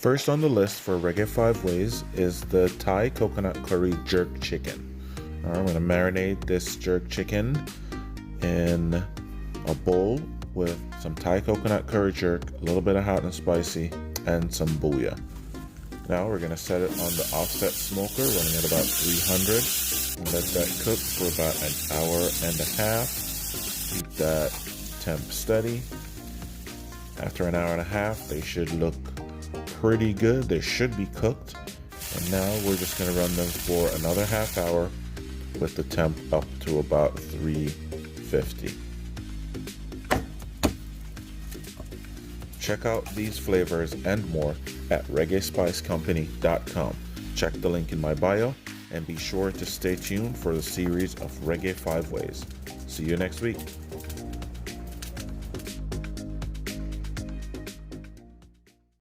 First on the list for Reggae 5Ways is the Thai coconut curry jerk chicken. Alright, I'm going to marinate this jerk chicken in a bowl with some Thai coconut curry jerk, a little bit of hot and spicy, and some bouillon. Now we're going to set it on the offset smoker running at about 300 and let that cook for about an hour and a half. Keep that temp steady. After an hour and a half, they should look pretty good. They should be cooked. And now we're just going to run them for another half hour with the temp up to about 350. Check out these flavors and more at reggaespicecompany.com. Check the link in my bio and be sure to stay tuned for the series of Reggae 5 Ways. See you next week.